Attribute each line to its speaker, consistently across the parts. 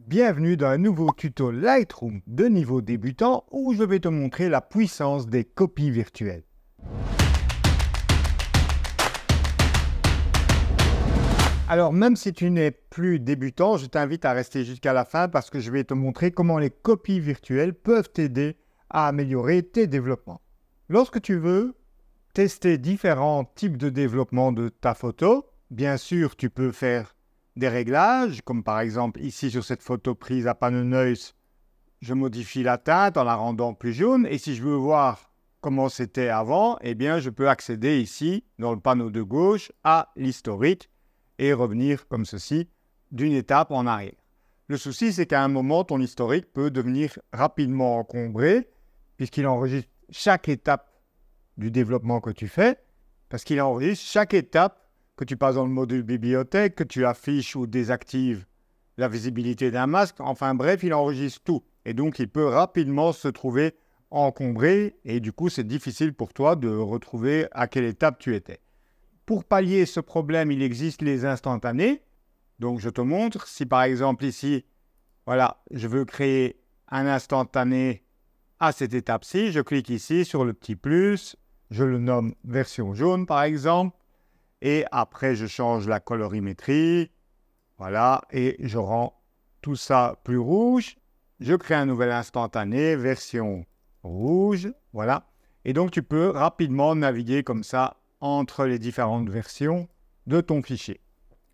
Speaker 1: Bienvenue dans un nouveau tuto Lightroom de niveau débutant où je vais te montrer la puissance des copies virtuelles. Alors même si tu n'es plus débutant, je t'invite à rester jusqu'à la fin parce que je vais te montrer comment les copies virtuelles peuvent t'aider à améliorer tes développements. Lorsque tu veux tester différents types de développement de ta photo, bien sûr tu peux faire des réglages, comme par exemple ici sur cette photo prise à Panonoise, je modifie la teinte en la rendant plus jaune. Et si je veux voir comment c'était avant, eh bien je peux accéder ici dans le panneau de gauche à l'historique et revenir comme ceci d'une étape en arrière. Le souci, c'est qu'à un moment, ton historique peut devenir rapidement encombré puisqu'il enregistre chaque étape du développement que tu fais, parce qu'il enregistre chaque étape que tu passes dans le module bibliothèque, que tu affiches ou désactives la visibilité d'un masque. Enfin bref, il enregistre tout. Et donc, il peut rapidement se trouver encombré et du coup, c'est difficile pour toi de retrouver à quelle étape tu étais. Pour pallier ce problème, il existe les instantanés. Donc, je te montre. Si par exemple ici, voilà, je veux créer un instantané à cette étape-ci, je clique ici sur le petit plus, je le nomme version jaune par exemple. Et après, je change la colorimétrie. Voilà. Et je rends tout ça plus rouge. Je crée un nouvel instantané, version rouge. Voilà. Et donc, tu peux rapidement naviguer comme ça entre les différentes versions de ton fichier.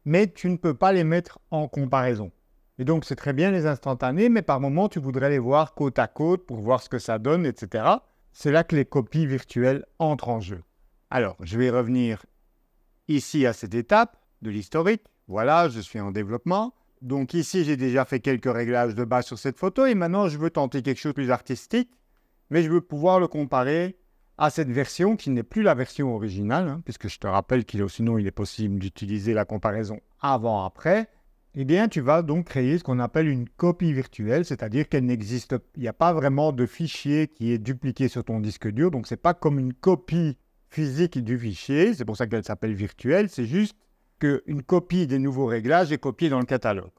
Speaker 1: Mais tu ne peux pas les mettre en comparaison. Et donc, c'est très bien les instantanés, mais par moment, tu voudrais les voir côte à côte pour voir ce que ça donne, etc. C'est là que les copies virtuelles entrent en jeu. Alors, je vais revenir ici à cette étape de l'historique. Voilà, je suis en développement. Donc ici, j'ai déjà fait quelques réglages de base sur cette photo et maintenant, je veux tenter quelque chose de plus artistique, mais je veux pouvoir le comparer à cette version qui n'est plus la version originale, puisque je te rappelle sinon il est possible d'utiliser la comparaison avant-après. Eh bien, tu vas donc créer ce qu'on appelle une copie virtuelle, c'est-à-dire il n'y a pas vraiment de fichier qui est dupliqué sur ton disque dur, donc ce n'est pas comme une copie physique du fichier, c'est pour ça qu'elle s'appelle virtuelle, c'est juste qu'une copie des nouveaux réglages est copiée dans le catalogue.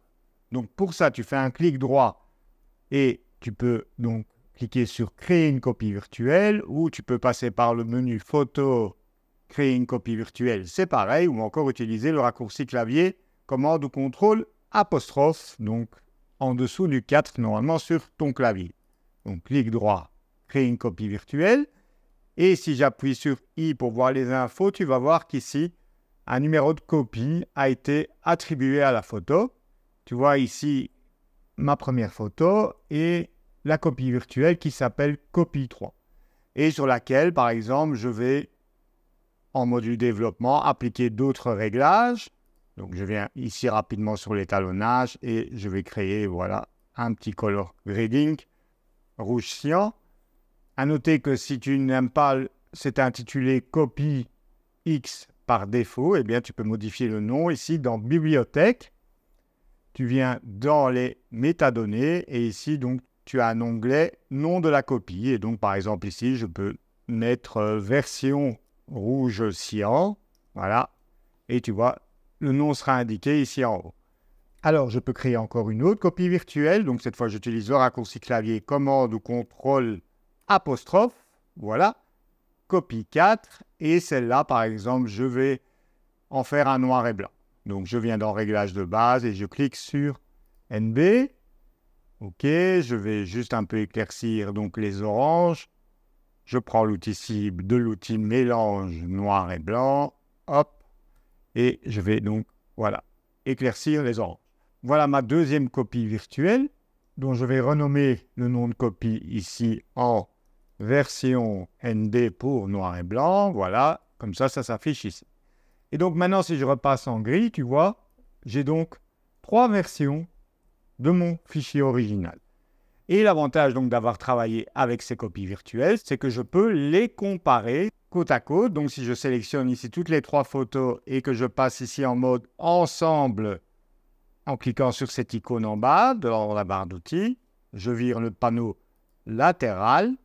Speaker 1: Donc pour ça, tu fais un clic droit et tu peux donc cliquer sur créer une copie virtuelle ou tu peux passer par le menu photo, créer une copie virtuelle, c'est pareil, ou encore utiliser le raccourci clavier commande ou contrôle apostrophe, donc en dessous du 4 normalement sur ton clavier. Donc clic droit, créer une copie virtuelle. Et si j'appuie sur I pour voir les infos, tu vas voir qu'ici, un numéro de copie a été attribué à la photo. Tu vois ici ma première photo et la copie virtuelle qui s'appelle copie 3. Et sur laquelle, par exemple, je vais, en module développement, appliquer d'autres réglages. Donc je viens ici rapidement sur l'étalonnage et je vais créer, voilà, un petit color grading rouge cyan. À noter que si tu n'aimes pas, c'est intitulé copie X par défaut, eh bien tu peux modifier le nom ici dans bibliothèque. Tu viens dans les métadonnées et ici donc tu as un onglet nom de la copie et donc par exemple ici je peux mettre version rouge cyan, voilà, et tu vois le nom sera indiqué ici en haut. Alors je peux créer encore une autre copie virtuelle, donc cette fois j'utilise le raccourci clavier commande ou contrôle apostrophe, voilà, copie 4, et celle-là, par exemple, je vais en faire un noir et blanc. Donc, je viens dans Réglages de base et je clique sur NB. OK, je vais juste un peu éclaircir donc les oranges. Je prends l'outil cible de l'outil mélange noir et blanc, hop, et je vais donc, voilà, éclaircir les oranges. Voilà ma deuxième copie virtuelle, dont je vais renommer le nom de copie ici en version ND pour noir et blanc, voilà, comme ça s'affiche ici. Et donc maintenant, si je repasse en gris, tu vois, j'ai donc 3 versions de mon fichier original. Et l'avantage donc d'avoir travaillé avec ces copies virtuelles, c'est que je peux les comparer côte à côte. Donc si je sélectionne ici toutes les 3 photos et que je passe ici en mode ensemble, en cliquant sur cette icône en bas, dans la barre d'outils, je vire le panneau latéral,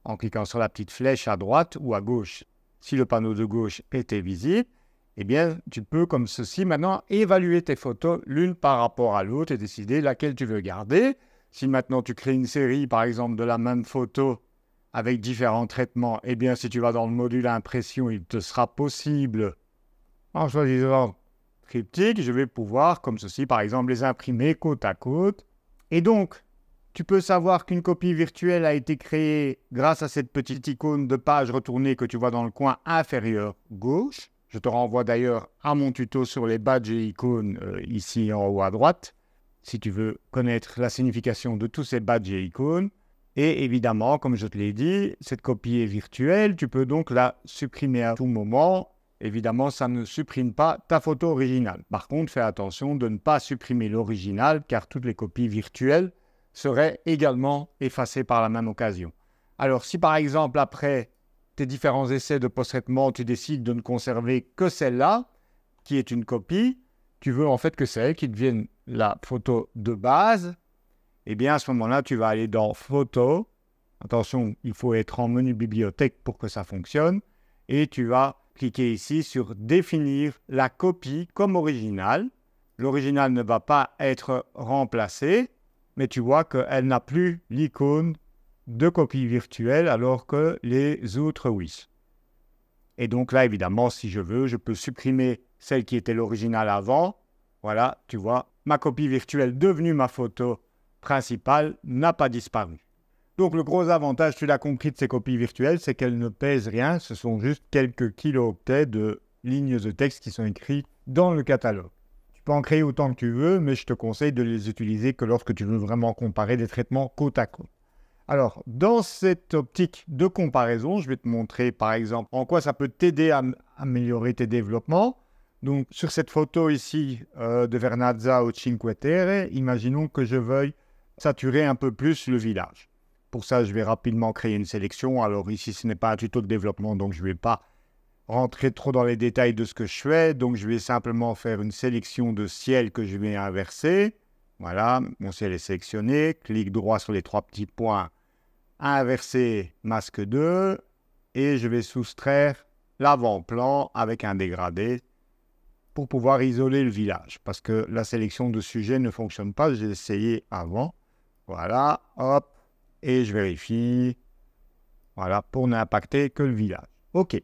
Speaker 1: en cliquant sur la petite flèche à droite ou à gauche, si le panneau de gauche était visible. eh bien, tu peux, comme ceci, maintenant, évaluer tes photos l'une par rapport à l'autre et décider laquelle tu veux garder. Si maintenant tu crées une série, par exemple, de la même photo avec différents traitements, eh bien, si tu vas dans le module impression, il te sera possible, en choisissant triptyque, je vais pouvoir, comme ceci, par exemple, les imprimer côte à côte. Et donc, tu peux savoir qu'une copie virtuelle a été créée grâce à cette petite icône de page retournée que tu vois dans le coin inférieur gauche. Je te renvoie d'ailleurs à mon tuto sur les badges et icônes ici en haut à droite, si tu veux connaître la signification de tous ces badges et icônes. Et évidemment, comme je te l'ai dit, cette copie est virtuelle, tu peux donc la supprimer à tout moment. Évidemment, ça ne supprime pas ta photo originale. Par contre, fais attention de ne pas supprimer l'original, car toutes les copies virtuelles seraient également effacées par la même occasion. Alors, si par exemple, après tes différents essais de post-traitement, tu décides de ne conserver que celle-là, qui est une copie, tu veux en fait que c'est elle qui devienne la photo de base, eh bien à ce moment-là, tu vas aller dans Photo. Attention, il faut être en menu bibliothèque pour que ça fonctionne. Et tu vas cliquer ici sur Définir la copie comme original. L'original ne va pas être remplacé, mais tu vois qu'elle n'a plus l'icône de copie virtuelle alors que les autres, oui. Et donc là, évidemment, si je veux, je peux supprimer celle qui était l'original avant. Voilà, tu vois, ma copie virtuelle devenue ma photo principale n'a pas disparu. Donc le gros avantage, tu l'as compris, de ces copies virtuelles, c'est qu'elles ne pèsent rien. Ce sont juste quelques kilooctets de lignes de texte qui sont écrites dans le catalogue. Tu peux en créer autant que tu veux, mais je te conseille de les utiliser que lorsque tu veux vraiment comparer des traitements côte à côte. Alors, dans cette optique de comparaison, je vais te montrer par exemple en quoi ça peut t'aider à améliorer tes développements. Donc, sur cette photo ici de Vernazza au Cinque Terre, imaginons que je veuille saturer un peu plus le village. Pour ça, je vais rapidement créer une sélection. Alors ici, ce n'est pas un tuto de développement, donc je ne vais pas rentrer trop dans les détails de ce que je fais. Donc, je vais simplement faire une sélection de ciel que je vais inverser. Voilà, mon ciel est sélectionné. Clique droit sur les trois petits points. Inverser masque 2. Et je vais soustraire l'avant-plan avec un dégradé pour pouvoir isoler le village. Parce que la sélection de sujet ne fonctionne pas. J'ai essayé avant. Voilà, hop. Et je vérifie. Voilà, pour n'impacter que le village. OK.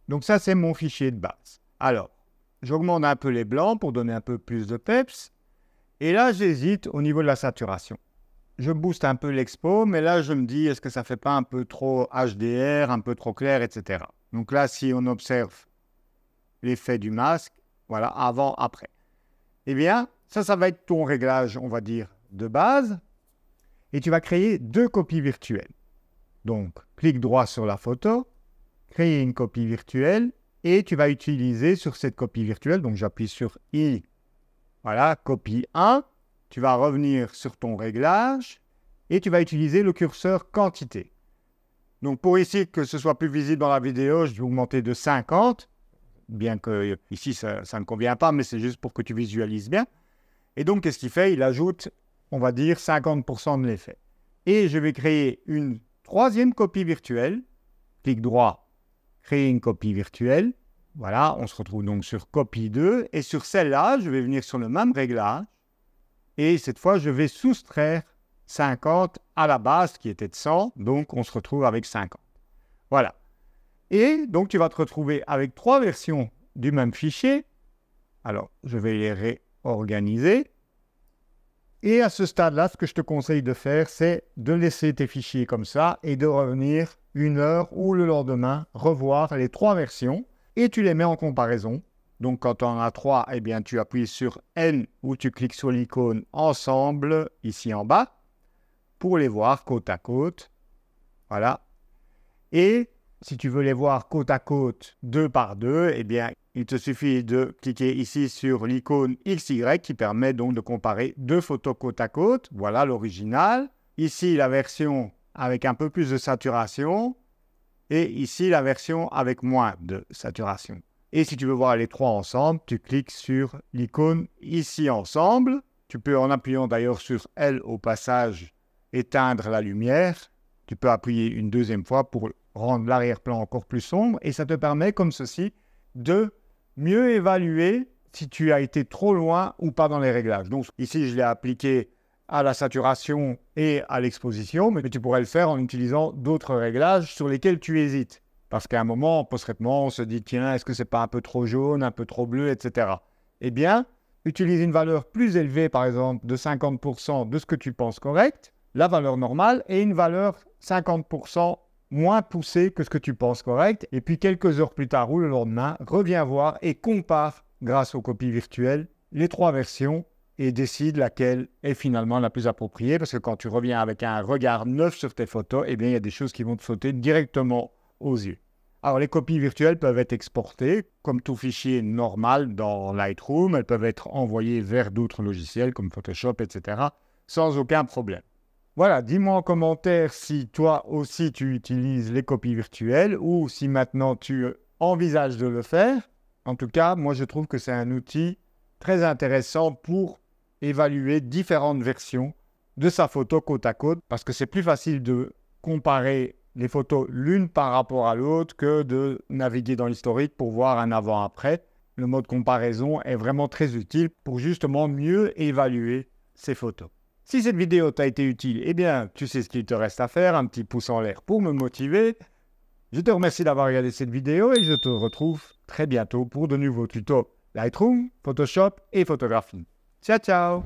Speaker 1: Donc ça, c'est mon fichier de base. Alors, j'augmente un peu les blancs pour donner un peu plus de peps. Et là, j'hésite au niveau de la saturation. Je booste un peu l'expo, mais là, je me dis, est-ce que ça ne fait pas un peu trop HDR, un peu trop clair, etc. Donc là, si on observe l'effet du masque, voilà, avant, après. Eh bien, ça va être ton réglage, on va dire, de base. Et tu vas créer deux copies virtuelles. Donc, clique droit sur la photo, créer une copie virtuelle, et tu vas utiliser sur cette copie virtuelle, donc j'appuie sur I, voilà, copie 1, tu vas revenir sur ton réglage, et tu vas utiliser le curseur quantité. Donc pour ici, que ce soit plus visible dans la vidéo, je vais augmenter de 50, bien que ici ça ne convient pas, mais c'est juste pour que tu visualises bien. Et donc qu'est-ce qu'il fait? Il ajoute, on va dire, 50% de l'effet. Et je vais créer une troisième copie virtuelle, clic droit, créer une copie virtuelle. Voilà, on se retrouve donc sur copie 2. Et sur celle-là, je vais venir sur le même réglage. Et cette fois, je vais soustraire 50 à la base qui était de 100. Donc, on se retrouve avec 50. Voilà. Et donc, tu vas te retrouver avec trois versions du même fichier. Alors, je vais les réorganiser. Et à ce stade-là, ce que je te conseille de faire, c'est de laisser tes fichiers comme ça et de revenir une heure ou le lendemain, revoir les trois versions et tu les mets en comparaison. Donc, quand tu en as trois, eh bien, tu appuies sur N ou tu cliques sur l'icône Ensemble, ici en bas, pour les voir côte à côte. Voilà. Et si tu veux les voir côte à côte, deux par deux, eh bien, il te suffit de cliquer ici sur l'icône XY qui permet donc de comparer deux photos côte à côte. Voilà l'original. Ici, la version avec un peu plus de saturation. Et ici, la version avec moins de saturation. Et si tu veux voir les trois ensemble, tu cliques sur l'icône ici ensemble. Tu peux, en appuyant d'ailleurs sur L au passage, éteindre la lumière. Tu peux appuyer une deuxième fois pour rendre l'arrière-plan encore plus sombre. Et ça te permet, comme ceci, de mieux évaluer si tu as été trop loin ou pas dans les réglages. Donc ici, je l'ai appliqué à la saturation et à l'exposition, mais tu pourrais le faire en utilisant d'autres réglages sur lesquels tu hésites. Parce qu'à un moment, en post-traitement, on se dit, tiens, est-ce que c'est pas un peu trop jaune, un peu trop bleu, etc. Eh bien, utilise une valeur plus élevée, par exemple, de 50% de ce que tu penses correct, la valeur normale, et une valeur 50% moins poussée que ce que tu penses correct. Et puis, quelques heures plus tard ou le lendemain, reviens voir et compare, grâce aux copies virtuelles, les trois versions et décide laquelle est finalement la plus appropriée. Parce que quand tu reviens avec un regard neuf sur tes photos, eh bien, il y a des choses qui vont te sauter directement aux yeux. Alors, les copies virtuelles peuvent être exportées comme tout fichier normal dans Lightroom. Elles peuvent être envoyées vers d'autres logiciels comme Photoshop, etc. sans aucun problème. Voilà, dis-moi en commentaire si toi aussi tu utilises les copies virtuelles ou si maintenant tu envisages de le faire. En tout cas, moi je trouve que c'est un outil très intéressant pour évaluer différentes versions de sa photo côte à côte parce que c'est plus facile de comparer les photos l'une par rapport à l'autre que de naviguer dans l'historique pour voir un avant-après. Le mode comparaison est vraiment très utile pour justement mieux évaluer ces photos. Si cette vidéo t'a été utile, eh bien, tu sais ce qu'il te reste à faire, un petit pouce en l'air pour me motiver. Je te remercie d'avoir regardé cette vidéo et je te retrouve très bientôt pour de nouveaux tutos Lightroom, Photoshop et photographie. Ciao, ciao!